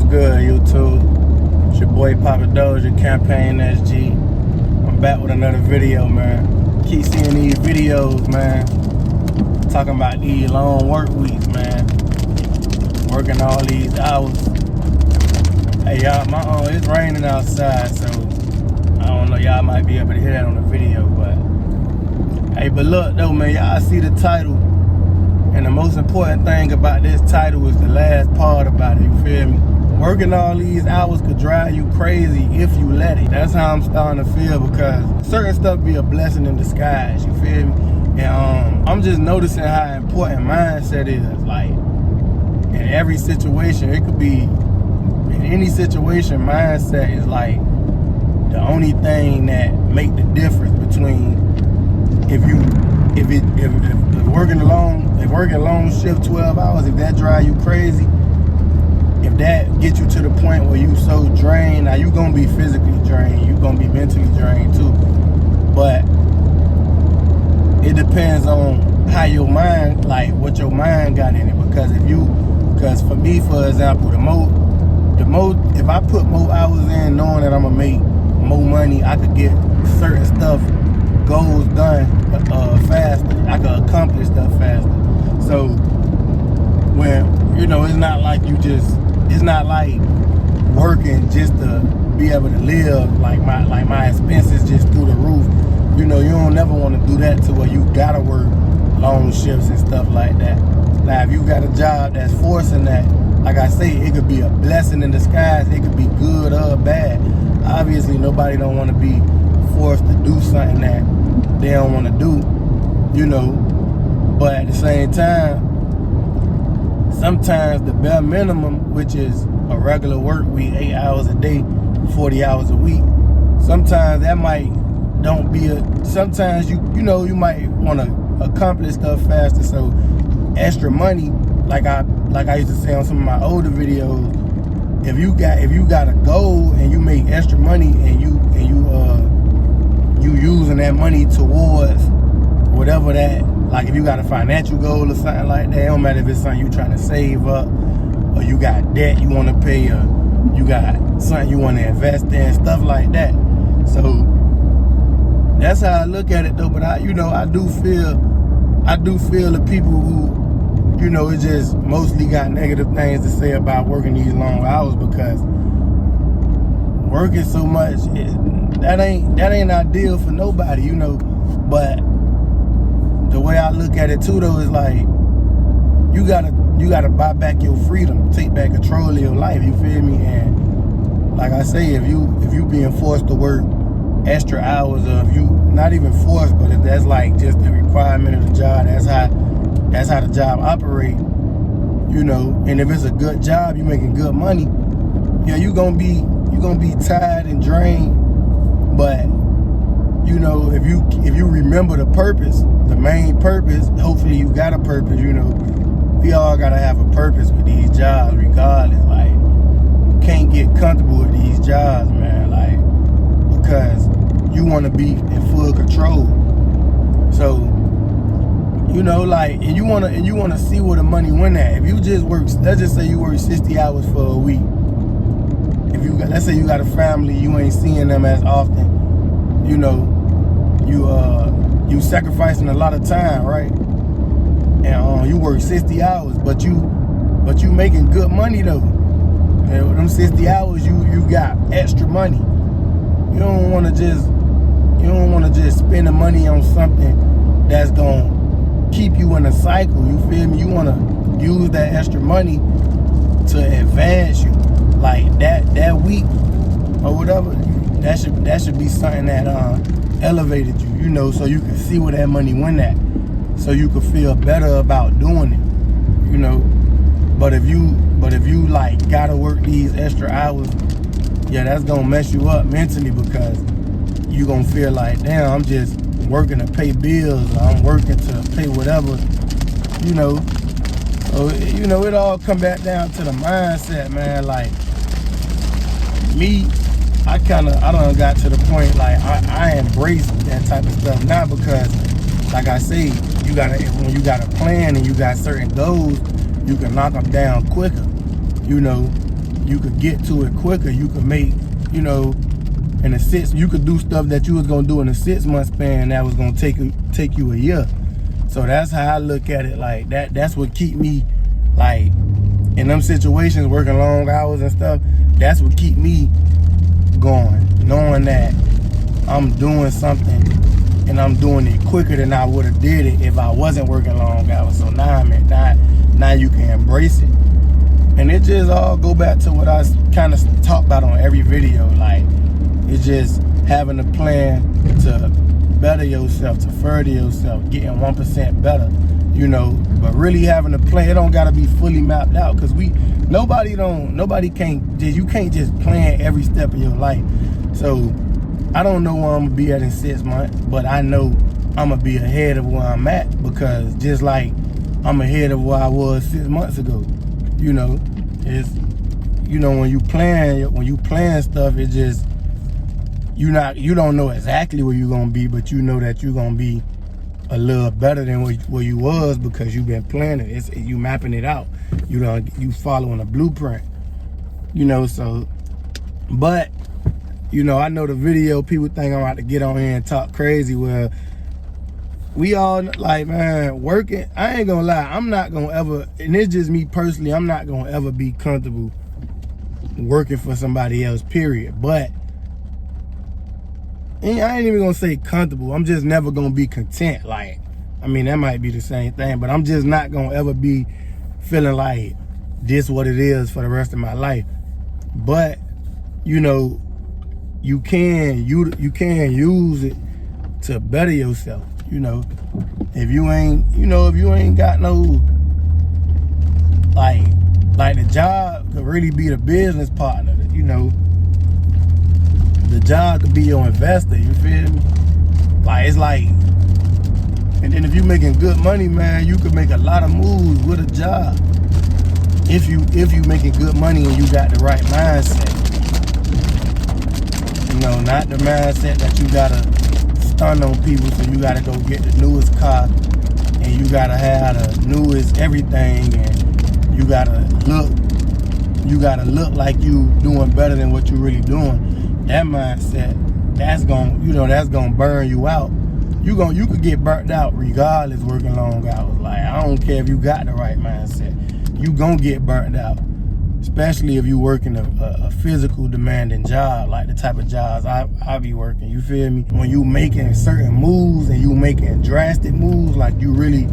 What's good, YouTube? It's your boy Poppa Dozier, CampaignSG. I'm back with another video, man. Keep seeing these videos, man. Talking about these long work weeks, man. Working all these hours. Hey, y'all, it's raining outside, so I don't know, y'all might be able to hear that on the video, but hey, but look though, man, y'all see the title, and the most important thing about this title is the last part about it, you feel me? Working all these hours could drive you crazy if you let it. That's how I'm starting to feel, because certain stuff be a blessing in disguise, you feel me? And I'm just noticing how important mindset is. Like, in every situation, it could be, in any situation, mindset is like the only thing that make the difference between if working a long shift, 12 hours, if that drive you crazy, if that gets you to the point where you so drained, now you gonna be physically drained, you gonna be mentally drained too. But it depends on how your mind, like what your mind got in it. Because for me, for example, if I put more hours in knowing that I'm gonna make more money, I could get certain stuff, goals done faster. I could accomplish stuff faster. So when, you know, it's not like working just to be able to live, like my expenses just through the roof. You know, you don't never want to do that to where you gotta work long shifts and stuff like that. Now, if you got a job that's forcing that, like I say, it could be a blessing in disguise. It could be good or bad. Obviously, nobody don't want to be forced to do something that they don't want to do, you know. But at the same time, sometimes the bare minimum, which is a regular work week, 8 hours a day, 40 hours a week, sometimes that might don't be sometimes you might want to accomplish stuff faster. So extra money, like I used to say on some of my older videos, if you got a goal and you make extra money and you using that money towards whatever that, like if you got a financial goal or something like that, it don't matter if it's something you trying to save up, or you got debt you want to pay, or you got something you want to invest in, stuff like that. So that's how I look at it though. But I do feel the people who, you know, it just mostly got negative things to say about working these long hours, because working so much, that ain't ideal for nobody, you know. But the way I look at it too though is like, you gotta buy back your freedom, take back control of your life, you feel me? And like I say, if you being forced to work extra hours, or if you not even forced, but if that's like just the requirement of the job, that's how the job operate, you know. And if it's a good job, you making good money, yeah, you're gonna be tired and drained. But you know, if you remember the purpose, the main purpose, hopefully you got a purpose, you know. We all gotta have a purpose with these jobs regardless. Like, you can't get comfortable with these jobs, man, like, because you want to be in full control. So, you know, like, and you want to see where the money went at. If you just work, let's just say you work 60 hours for a week. Let's say you got a family, you ain't seeing them as often, you know, you sacrificing a lot of time, right? And you work 60 hours, but you making good money though. And with them 60 hours, you got extra money. You don't want to just spend the money on something that's gonna keep you in a cycle, you feel me? You want to use that extra money to advance you, like that week or whatever. That should be something that elevated you, you know, so you can see where that money went at, so you can feel better about doing it, you know. But if you like gotta work these extra hours, yeah, that's gonna mess you up mentally, because you gonna feel like, damn, I'm just working to pay bills, or I'm working to pay whatever, you know. So, you know, it all come back down to the mindset, man. Like me, I done got to the point, like, I embrace that type of stuff now, because like I say, when you got a plan and you got certain goals, you can knock them down quicker, you know. you could get to it quicker. You could make, you know, you could do stuff that you was gonna do in a 6 month span that was gonna take you a year. So that's how I look at it. Like that's what keep me, like, in them situations, working long hours and stuff. That's what keep me going, knowing that I'm doing something and I'm doing it quicker than I would have did it if I wasn't working long hours. So now now you can embrace it. And it just all go back to what I kind of talk about on every video. Like, it's just having a plan to better yourself, to further yourself, getting 1% better, you know. But really having a plan, it don't gotta be fully mapped out, because you can't just plan every step of your life. So I don't know where I'm gonna be at in 6 months, but I know I'm gonna be ahead of where I'm at, because just like I'm ahead of where I was 6 months ago. You know, it's, you know, when you plan stuff, it just, you don't know exactly where you're gonna be, but you know that you're gonna be a little better than where you was, because you've been planning. You mapping it out. You following a blueprint. You know, so, but, you know, I know the video, people think I'm about to get on here and talk crazy. Well, we all, like, man, working, I ain't gonna lie, I'm not gonna ever, and it's just me personally, I'm not gonna ever be comfortable working for somebody else, period. But I ain't even gonna say comfortable, I'm just never gonna be content. Like, I mean, that might be the same thing, but I'm just not gonna ever be feeling like this what it is for the rest of my life. But, you know, you can use it to better yourself. You know, if you ain't got no, like the job could really be the business partner. You know, the job could be your investor. You feel me? Like, it's like, and then if you making good money, man, you could make a lot of moves with a job. If you making good money and you got the right mindset. You know, not the mindset that you gotta stun on people, so you gotta go get the newest car and you gotta have the newest everything, and you gotta look like you doing better than what you really doing. That mindset, that's gonna burn you out. You could get burnt out regardless working long hours. Like, I don't care if you got the right mindset, you gonna get burnt out. Especially if you working a physical demanding job, like the type of jobs I be working, you feel me? When you making certain moves and you making drastic moves, like you really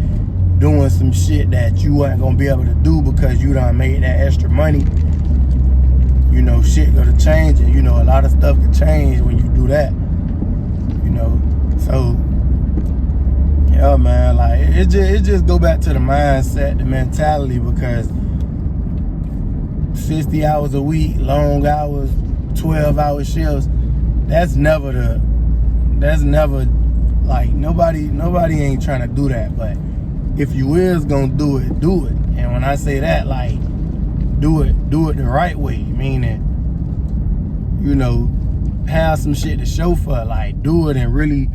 doing some shit that you wasn't gonna be able to do because you done made that extra money, you know, shit gonna change. And you know, a lot of stuff can change when you do that, you know. So, yeah, man, like, it just go back to the mindset, the mentality, because 60 hours a week, long hours, 12-hour shifts, that's never like, nobody ain't trying to do that. But if you is gonna do it, do it. And when I say that, like, do it the right way, meaning, you know, have some shit to show for it. Like, do it and really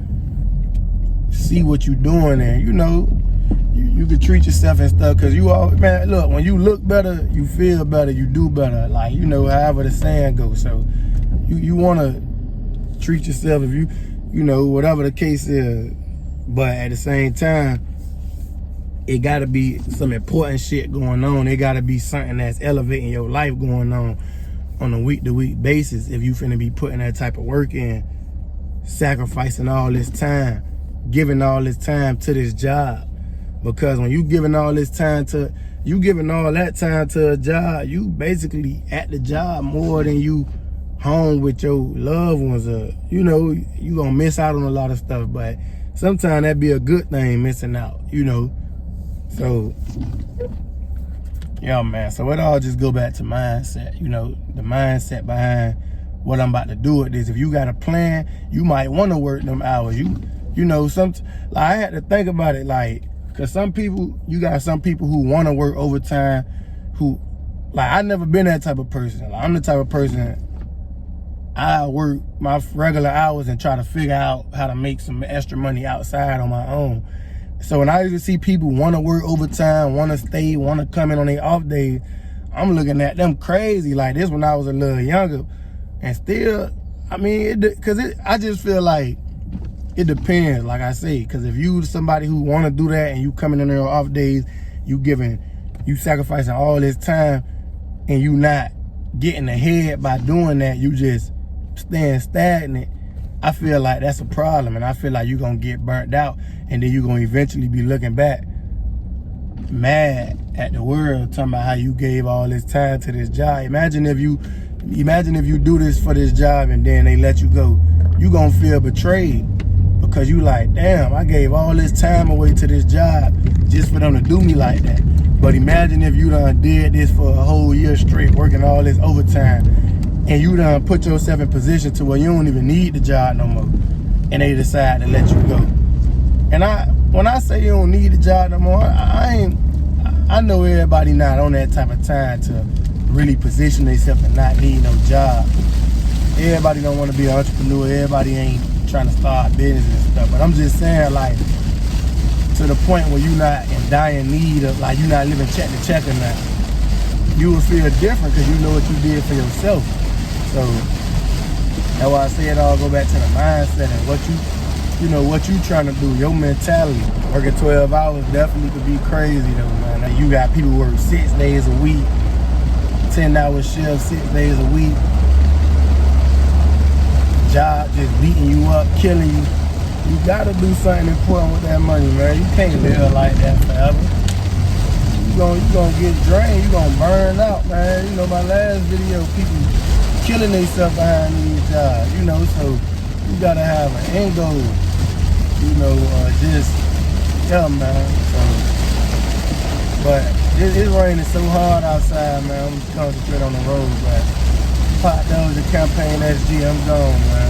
see what you doing, and, you know, you can treat yourself and stuff, because man, look, when you look better, you feel better, you do better, like, you know, however the saying goes. So you want to treat yourself, if you know, whatever the case is. But at the same time, it got to be some important shit going on. It got to be something that's elevating your life going on a week-to-week basis, if you finna be putting that type of work in, sacrificing all this time, giving all this time to this job. Because when you giving all that time to a job, you basically at the job more than you home with your loved ones. You know, you gonna miss out on a lot of stuff, but sometimes that be a good thing, missing out, you know. So, yeah, man, so it all just go back to mindset, you know, the mindset behind what I'm about to do with this. If you got a plan, you might want to work them hours. You know, like, I had to think about it, like, because you got some people who want to work overtime, who, like, I never been that type of person. Like, I'm the type of person, I work my regular hours and try to figure out how to make some extra money outside on my own. So when I usually see people want to work overtime, want to stay, want to come in on their off days, I'm looking at them crazy. Like this when I was a little younger. And still, I mean, I just feel like it depends, like I say. Because if you somebody who want to do that and you coming in there on off days, you sacrificing all this time and you not getting ahead by doing that, you just staying stagnant, I feel like that's a problem. And I feel like you're going to get burnt out. And then you're going to eventually be looking back mad at the world, talking about how you gave all this time to this job. Imagine if you do this for this job and then they let you go. You gonna feel betrayed because you like, damn, I gave all this time away to this job just for them to do me like that. But imagine if you done did this for a whole year straight, working all this overtime, and you done put yourself in position to where you don't even need the job no more, and they decide to let you go. And when I say you don't need the job no more, I know everybody not on that type of time to really position themselves and not need no job. Everybody don't want to be an entrepreneur. Everybody ain't trying to start business and stuff. But I'm just saying, like, to the point where you're not in dire need of, like, you're not living check to check or nothing, you will feel different because you know what you did for yourself. So that's why I say it all go back to the mindset and what you trying to do, your mentality. Working 12 hours definitely could be crazy though, man. Like, you got people who work 6 days a week, 10-hour shifts, 6 days a week. Job just beating you up, killing you. You gotta do something important with that money, man. You can't live like that forever. You gonna get drained, you gonna burn out, man. You know, my last video, people killing themselves behind these jobs, you know, so you gotta have an end goal, you know, man. So, but it's raining so hard outside, man. I'm just concentrating on the road, but Poppa Dozier, CampaignSG, I'm gone, man.